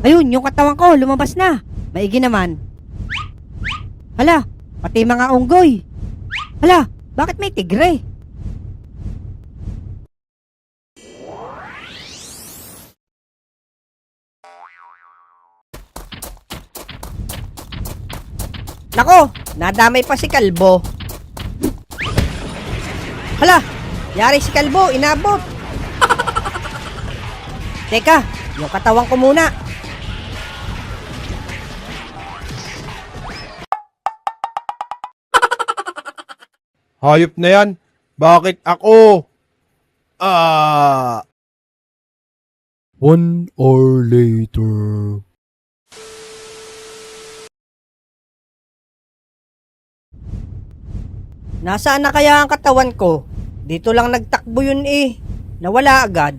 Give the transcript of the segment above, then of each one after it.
Ayun, yung katawan ko, lumabas na. Maigi naman. Hala, pati mga unggoy. Hala, bakit may tigre? Nako, nadamay pa si Kalbo. Hala, yari si Kalbo, inabot. Teka, yung katawan ko muna. Hayop na yan. Bakit ako? Ah. 1 hour later. Nasaan na kaya ang katawan ko? Dito lang nagtakbo yun eh. Nawala agad.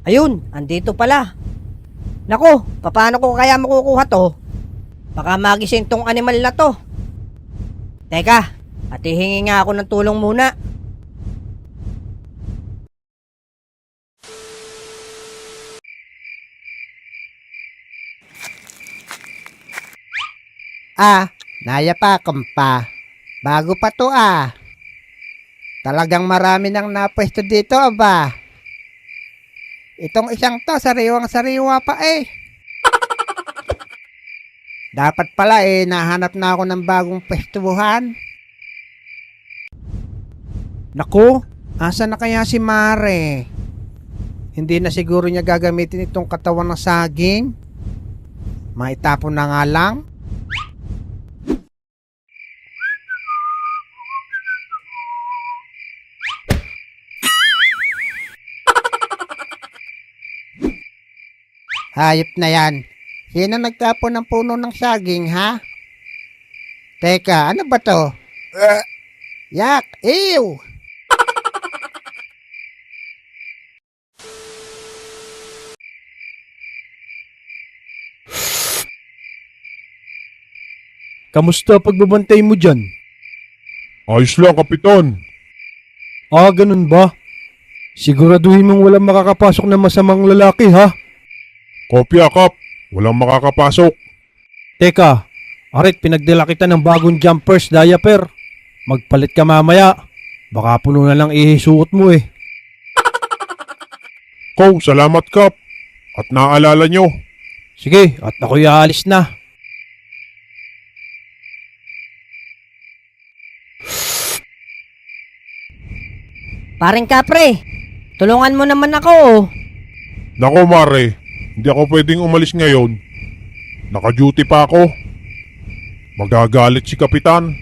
Ayun, andito pala. Nako, paano ko kaya makukuha to? Baka magising tong animal na to. Teka, hihingi nga ako ng tulong muna. Nayapakan pa. Bago pa to Talagang marami nang napwesto dito Itong isang to, sariwang-sariwa pa Dapat pala nahanap na ako ng bagong pwestuhan. Naku, asa na kaya si Mare? Hindi na siguro niya gagamitin itong katawan ng saging? Maitapon na nga lang. Hayop na yan. Sino nagtapon ng puno ng saging, ha? Teka, ano ba to? Yak! Ew! Kamusta pagbabantay mo dyan? Ayos lang, Kapitan. Ganun ba? Siguraduhin mong walang makakapasok na masamang lalaki, ha? Kopya, Kap. Walang makakapasok. Teka, Arit, pinagdala kita ng bagong jumpers diaper. Magpalit ka mamaya. Baka puno na lang ihisuot mo Kow, salamat, Kap. At naalala nyo. Sige, at ako'y aalis na. Paring Kapre, tulungan mo naman ako. Nako, Mare. Hindi ako pwedeng umalis ngayon. Naka-duty pa ako. Magagalit si Kapitan.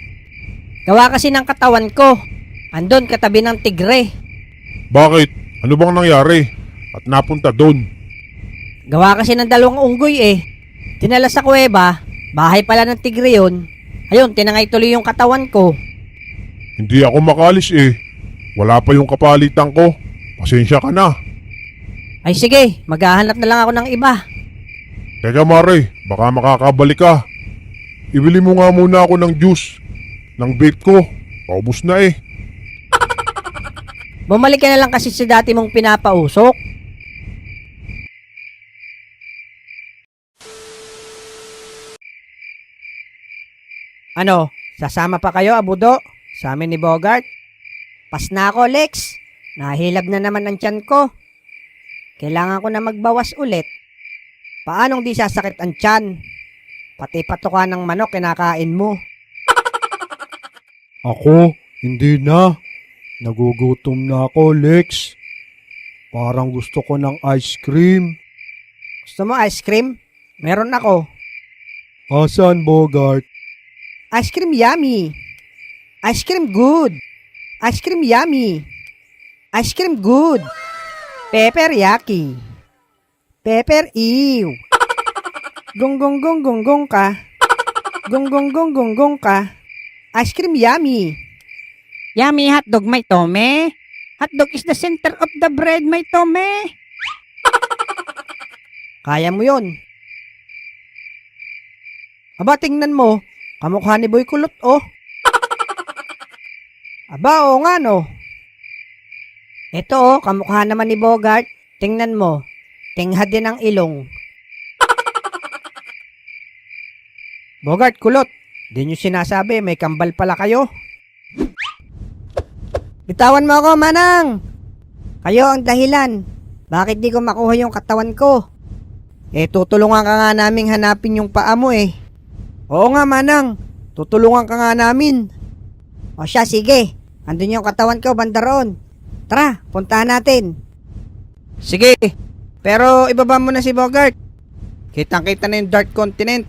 Gawa kasi ng katawan ko. Andun katabi ng tigre. Bakit? Ano bang nangyari? At napunta doon? Gawa kasi ng dalawang unggoy Dinala sa kuweba, bahay pala ng tigre yun. Ayun, tinangay tuloy yung katawan ko. Hindi ako makalis Wala pa yung kapalitan ko. Pasensya ka na. Ay sige, maghahanap na lang ako ng iba. Teka, Mare, baka makakabalik ka. Ibili mo nga muna ako ng juice. Ng vape ko. Paubos na Bumalik ka na lang kasi sa dati mong pinapausok. Ano, sasama pa kayo, Abudo? Sa amin ni Bogart? Pas na ako, Lex. Nahilab na naman ang tiyan ko. Kailangan ko na magbawas ulit. Paanong di sasakit ang tiyan? Pati patuka ng manok kinakain mo. Ako, hindi na. Nagugutom na ako, Lex. Parang gusto ko ng ice cream. Gusto mo ice cream? Meron ako. Asan, Bogart? Ice cream yummy. Ice cream good. Ice cream yummy. Ice cream good. Pepper yaki. Pepper ew. Gonggong ka. Gonggong ka. Ice cream yummy. Yummy hotdog, may tome. Hotdog is the center of the bread, may tome. Kaya mo yon. Aba, tingnan mo. Kamukha ni Boy Kulot, oh. Aba, oo nga, no. Ito, oh, kamukha naman ni Bogart. Tingnan mo. Tingha din ang ilong. Bogart, Kulot. Di nyo sinasabi, may kambal pala kayo. Bitawan mo ako, Manang. Kayo ang dahilan. Bakit di ko makuha yung katawan ko? Tutulungan ka nga naming hanapin yung paa mo eh. Oo nga, Manang. Tutulungan ka nga namin. O siya, sige. Andun yung katawan ko, banda roon. Tara, puntahan natin. Sige. Pero ibaba mo na si Bogart. Kitang-kita na yung Dark Continent.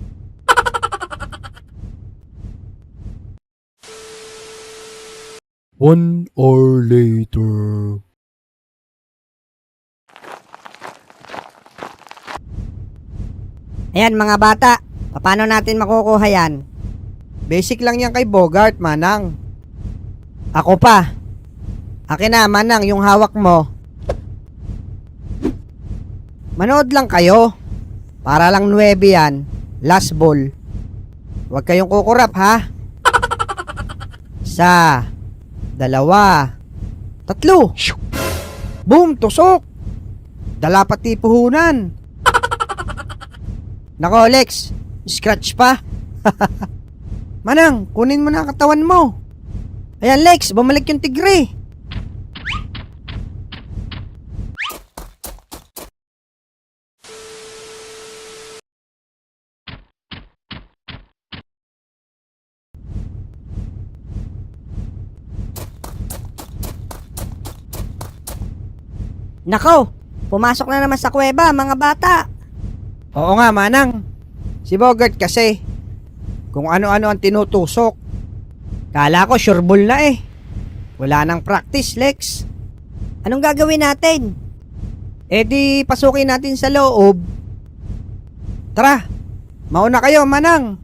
One hour later. Ayan mga bata, paano natin makukuha yan? Basic lang yan kay Bogart, Manang. Ako pa. Akin na, Manang, yung hawak mo. Manood lang kayo. Para lang 9 yan. Last ball. Huwag kayong kukurap, ha? 1, 2, 3. Boom! Tusok! Dala pati puhunan. Nako, Lex. Scratch pa. Manang, kunin mo na ang katawan mo. Ayan, Lex. Bumalik yung tigre. Nako, pumasok na naman sa kuweba, mga bata. Oo nga, Manang. Si Bogart kasi, kung ano-ano ang tinutusok. Kala ko sure ball na eh. Wala nang practice, Lex. Anong gagawin natin? Di pasukin natin sa loob. Tara, mauna kayo, Manang.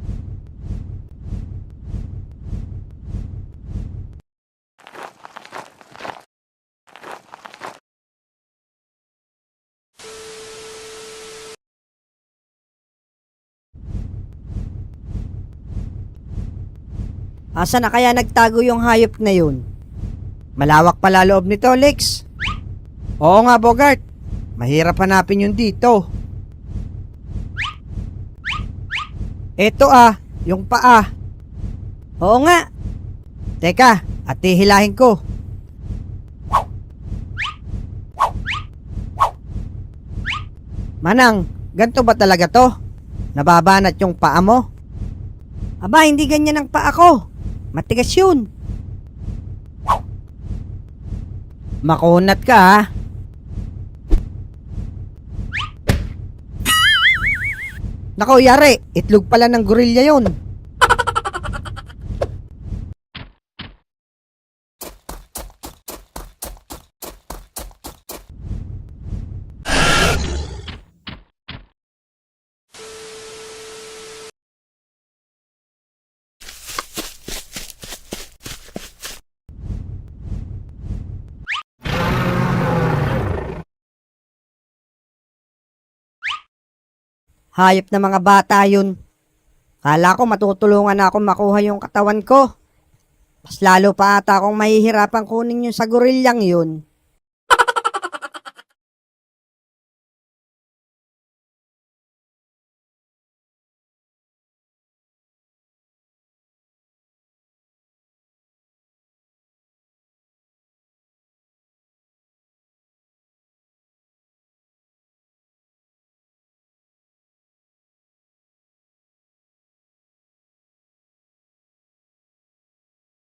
Asa na kaya nagtago yung hayop na yun? Malawak pala loob nito, Lex. Oo nga, Bogart. Mahirap hanapin yun dito. Eto yung paa. Oo nga. Teka, at hihilahin ko. Manang, ganito ba talaga to? Nababanat yung paa mo? Aba, hindi ganyan ang paa ko. Matigas yun. Makunat ka, ha? Nako, yari. Itlog pala ng gorilla yun. Hayop na mga bata yun. Kala ko matutulungan na ako makuha yung katawan ko. Mas lalo pa ata akong mahihirapan kunin yung sa gorilyang yun.